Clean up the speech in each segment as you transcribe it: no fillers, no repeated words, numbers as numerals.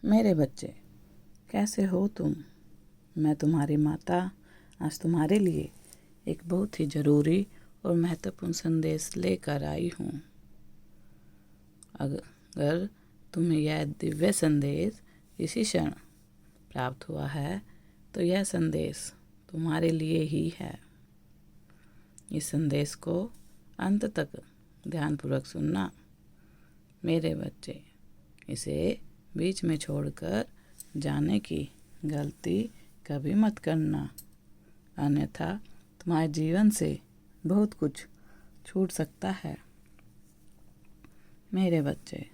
मेरे बच्चे, कैसे हो तुम? मैं तुम्हारी माता आज तुम्हारे लिए एक बहुत ही ज़रूरी और महत्वपूर्ण संदेश लेकर आई हूँ। अगर तुम्हें यह दिव्य संदेश इसी क्षण प्राप्त हुआ है तो यह संदेश तुम्हारे लिए ही है। इस संदेश को अंत तक ध्यानपूर्वक सुनना। मेरे बच्चे, इसे बीच में छोड़कर जाने की गलती कभी मत करना, अन्यथा तुम्हारे जीवन से बहुत कुछ छूट सकता है। मेरे बच्चे,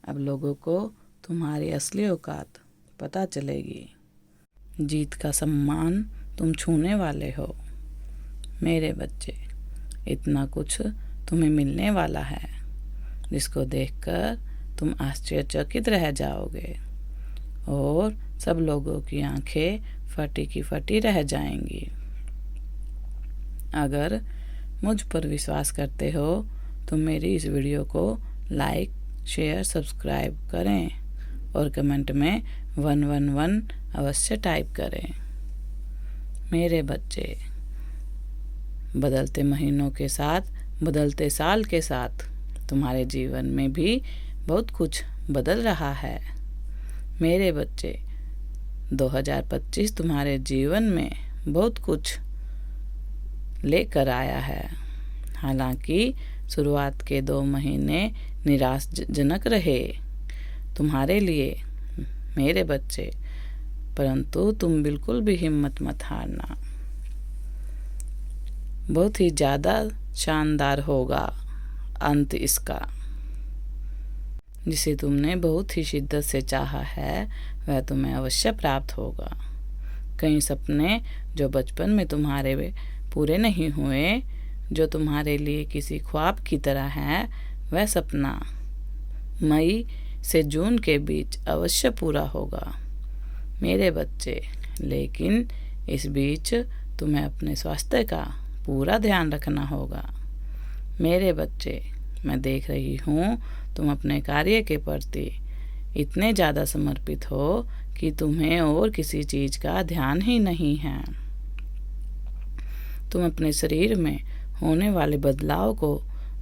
अब लोगों को तुम्हारी असली औकात पता चलेगी। जीत का सम्मान तुम छूने वाले हो। मेरे बच्चे, इतना कुछ तुम्हें मिलने वाला है जिसको देखकर तुम आश्चर्यचकित रह जाओगे और सब लोगों की आंखें फटी की फटी रह जाएंगी। अगर मुझ पर विश्वास करते हो तो मेरी इस वीडियो को लाइक, शेयर, सब्सक्राइब करें और कमेंट में 111 अवश्य टाइप करें। मेरे बच्चे, बदलते महीनों के साथ, बदलते साल के साथ तुम्हारे जीवन में भी बहुत कुछ बदल रहा है। मेरे बच्चे, 2025 तुम्हारे जीवन में बहुत कुछ लेकर आया है। हालांकि शुरुआत के 2 महीने निराशाजनक रहे तुम्हारे लिए मेरे बच्चे, परंतु तुम बिल्कुल भी हिम्मत मत हारना। बहुत ही ज़्यादा शानदार होगा अंत इसका। जिसे तुमने बहुत ही शिद्दत से चाहा है वह तुम्हें अवश्य प्राप्त होगा। कई सपने जो बचपन में तुम्हारे पूरे नहीं हुए, जो तुम्हारे लिए किसी ख्वाब की तरह है, वह सपना मई से जून के बीच अवश्य पूरा होगा मेरे बच्चे। लेकिन इस बीच तुम्हें अपने स्वास्थ्य का पूरा ध्यान रखना होगा। मेरे बच्चे, मैं देख रही हूँ तुम अपने कार्य के प्रति इतने ज़्यादा समर्पित हो कि तुम्हें और किसी चीज़ का ध्यान ही नहीं है। तुम अपने शरीर में होने वाले बदलाव को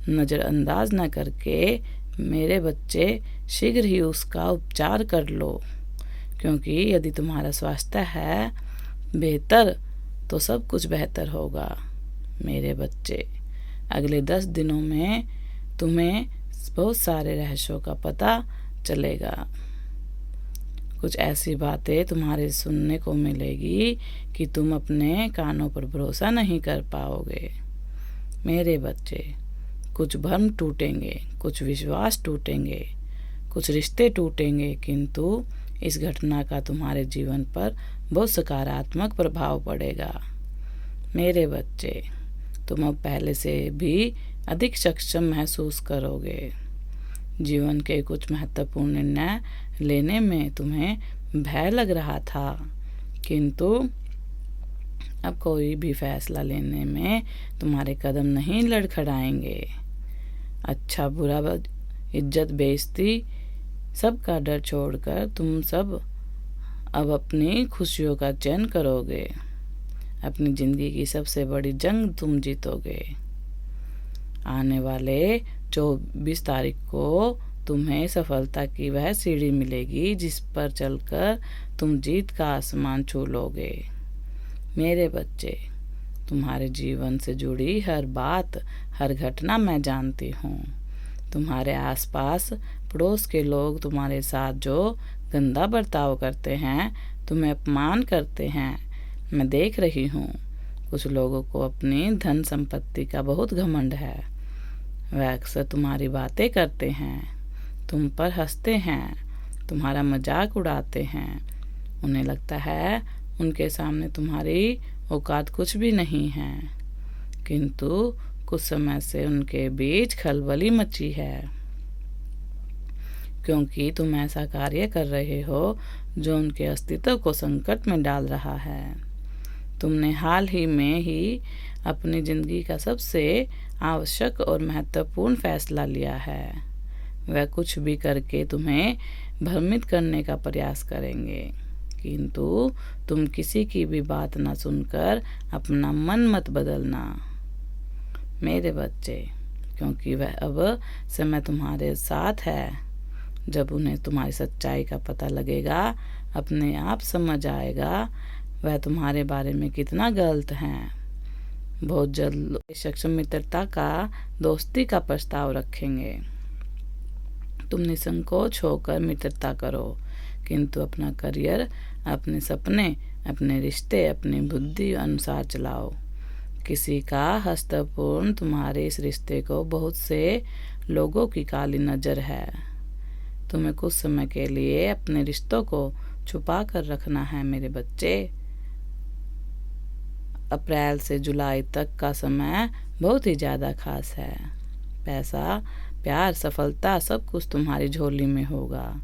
नज़रअंदाज न करके मेरे बच्चे शीघ्र ही उसका उपचार कर लो, क्योंकि यदि तुम्हारा स्वास्थ्य है बेहतर तो सब कुछ बेहतर होगा। मेरे बच्चे, अगले 10 दिनों में तुम्हें बहुत सारे रहस्यों का पता चलेगा। कुछ ऐसी बातें तुम्हारे सुनने को मिलेगी कि तुम अपने कानों पर भरोसा नहीं कर पाओगे। मेरे बच्चे, कुछ भ्रम टूटेंगे, कुछ विश्वास टूटेंगे, कुछ रिश्ते टूटेंगे, किंतु इस घटना का तुम्हारे जीवन पर बहुत सकारात्मक प्रभाव पड़ेगा। मेरे बच्चे, तुम अब पहले से भी अधिक सक्षम महसूस करोगे। जीवन के कुछ महत्वपूर्ण निर्णय लेने में तुम्हें भय लग रहा था, किंतु अब कोई भी फैसला लेने में तुम्हारे कदम नहीं लड़खड़ाएंगे। अच्छा बुरा, इज्जत बेइज्जती, सबका डर छोड़कर तुम सब अब अपनी खुशियों का चयन करोगे। अपनी ज़िंदगी की सबसे बड़ी जंग तुम जीतोगे। आने वाले 24 तारीख को तुम्हें सफलता की वह सीढ़ी मिलेगी जिस पर चलकर तुम जीत का आसमान छू लोगे। मेरे बच्चे, तुम्हारे जीवन से जुड़ी हर बात, हर घटना मैं जानती हूँ। तुम्हारे आसपास पड़ोस के लोग तुम्हारे साथ जो गंदा बर्ताव करते हैं, तुम्हें अपमान करते हैं, मैं देख रही हूँ। कुछ लोगों को अपनी धन संपत्ति का बहुत घमंड है। वह अक्सर तुम्हारी बातें करते हैं, तुम पर हंसते हैं, तुम्हारा मजाक उड़ाते हैं। उन्हें लगता है उनके सामने तुम्हारी औकात कुछ भी नहीं है, किंतु कुछ समय से उनके बीच खलबली मची है, क्योंकि तुम ऐसा कार्य कर रहे हो जो उनके अस्तित्व को संकट में डाल रहा है। तुमने हाल ही में ही अपनी ज़िंदगी का सबसे आवश्यक और महत्वपूर्ण फैसला लिया है। वह कुछ भी करके तुम्हें भ्रमित करने का प्रयास करेंगे, किंतु तुम किसी की भी बात न सुनकर अपना मन मत बदलना मेरे बच्चे, क्योंकि वह अब समय तुम्हारे साथ है। जब उन्हें तुम्हारी सच्चाई का पता लगेगा, अपने आप समझ आएगा वह तुम्हारे बारे में कितना गलत हैं। बहुत जल्द सक्षम मित्रता का दोस्ती का प्रस्ताव रखेंगे। तुम निसंकोच होकर मित्रता करो, किंतु अपना करियर, अपने सपने, अपने रिश्ते अपनी बुद्धि अनुसार चलाओ। किसी का हस्तपूर्ण तुम्हारे इस रिश्ते को बहुत से लोगों की काली नज़र है। तुम्हें कुछ समय के लिए अपने रिश्तों को छुपा कर रखना है मेरे बच्चे। अप्रैल से जुलाई तक का समय बहुत ही ज़्यादा खास है। पैसा, प्यार, सफलता सब कुछ तुम्हारी झोली में होगा।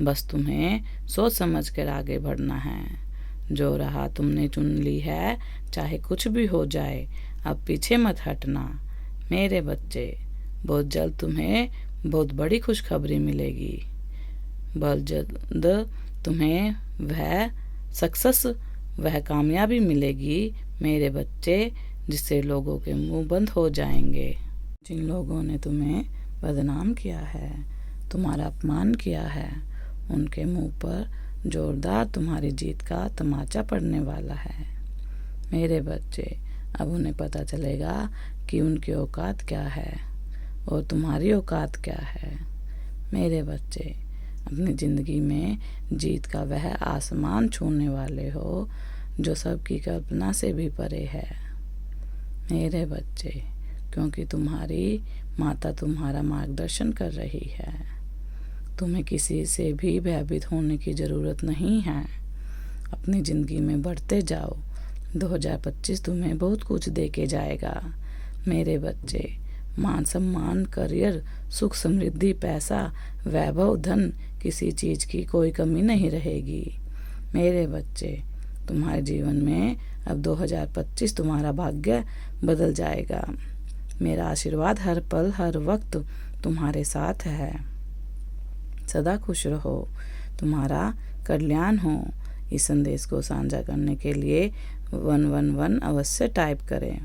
बस तुम्हें सोच समझ कर आगे बढ़ना है। जो राह तुमने चुन ली है, चाहे कुछ भी हो जाए, अब पीछे मत हटना मेरे बच्चे। बहुत जल्द तुम्हें बहुत बड़ी खुशखबरी मिलेगी। बहुत जल्द तुम्हें वह कामयाबी मिलेगी मेरे बच्चे, जिससे लोगों के मुंह बंद हो जाएंगे। जिन लोगों ने तुम्हें बदनाम किया है, तुम्हारा अपमान किया है, उनके मुंह पर जोरदार तुम्हारी जीत का तमाचा पड़ने वाला है मेरे बच्चे। अब उन्हें पता चलेगा कि उनकी औकात क्या है और तुम्हारी औकात क्या है मेरे बच्चे। अपनी ज़िंदगी में जीत का वह आसमान छूने वाले हो जो सबकी कल्पना से भी परे है मेरे बच्चे, क्योंकि तुम्हारी माता तुम्हारा मार्गदर्शन कर रही है। तुम्हें किसी से भी भयभीत होने की ज़रूरत नहीं है। अपनी ज़िंदगी में बढ़ते जाओ। 2025 तुम्हें बहुत कुछ दे के जाएगा मेरे बच्चे। मान सम्मान, करियर, सुख समृद्धि, पैसा, वैभव, धन, किसी चीज़ की कोई कमी नहीं रहेगी मेरे बच्चे। तुम्हारे जीवन में अब 2025 तुम्हारा भाग्य बदल जाएगा। मेरा आशीर्वाद हर पल हर वक्त तुम्हारे साथ है। सदा खुश रहो, तुम्हारा कल्याण हो। इस संदेश को साझा करने के लिए 111 अवश्य टाइप करें।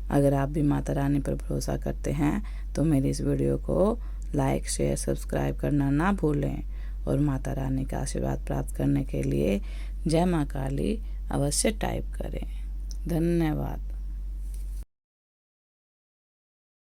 अगर आप भी माता रानी पर भरोसा करते हैं तो मेरी इस वीडियो को लाइक, शेयर, सब्सक्राइब करना ना भूलें और माता रानी का आशीर्वाद प्राप्त करने के लिए जय माँ काली अवश्य टाइप करें। धन्यवाद।